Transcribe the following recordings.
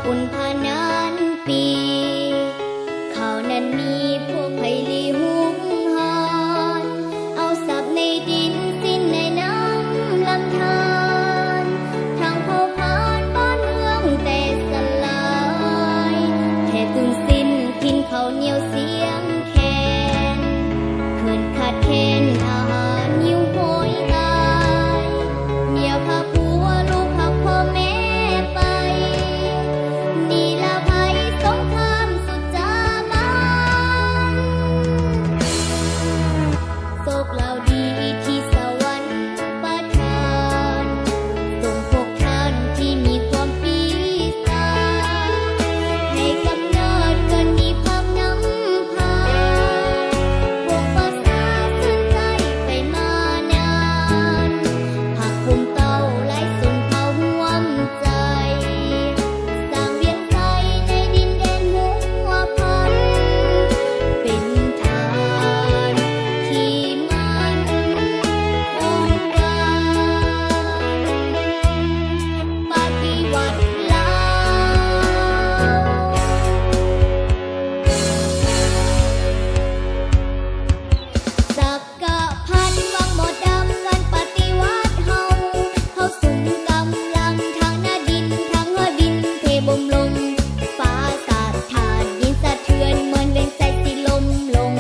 อุ่นพานานปีเขานั้นมีพวกไผลีหุงหารเอาสับในดินสิ้นในน้ำลำธารทางเผ่าพานบ้านเมืองแต่สลายแค่ตุนสิ้นกินข้าวเหนียวเสียงแคนเขินขาดแคลนอาหารหิวโหยตายเมียพาผัวลูกพาพ่อแม่ไปนี่ละภัยสงครามสุดจามันโศกเหล่าดีที่สวรรค์ประทานส่งพวกท่านที่มีความปีศาจให้กำเนิดเกินมีความนำพาพวกภาษาซึ้งใจไปมานานหักคุมเต้าไร้สุนเผาห่วมใจ สร้างเวียงใจในดินแดนหัวพันเป็นฐานที่มันคงการปฏิวัติลาวจักรพันธ์วังหมดดำกันปฏิวัติเฮาสุมกำลังทางหน้าดินทางหัวบินเทบ่มลงฟ้าสาดทานดินสะเทือนเหมือนเวียงใจสิล้มลง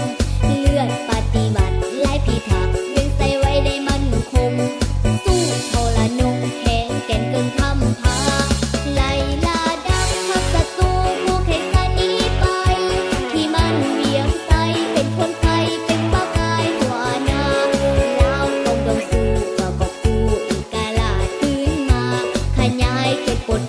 เลือดปฏิวัติไล่พิทักษ์เวียงใจไว้ได้มั่นคงสู้ทรนงแข็งแกร่งเกินคำพาไล่ล่าดักทักศัตรูผู้แข่งกันหนีไปที่มันเวียงใจเป็นคนไทยเป็นบ้ากายหัวหน้าลาวต้องสู้เพื่อกอบกู้เอกราชคืนมาขยายเขตปลด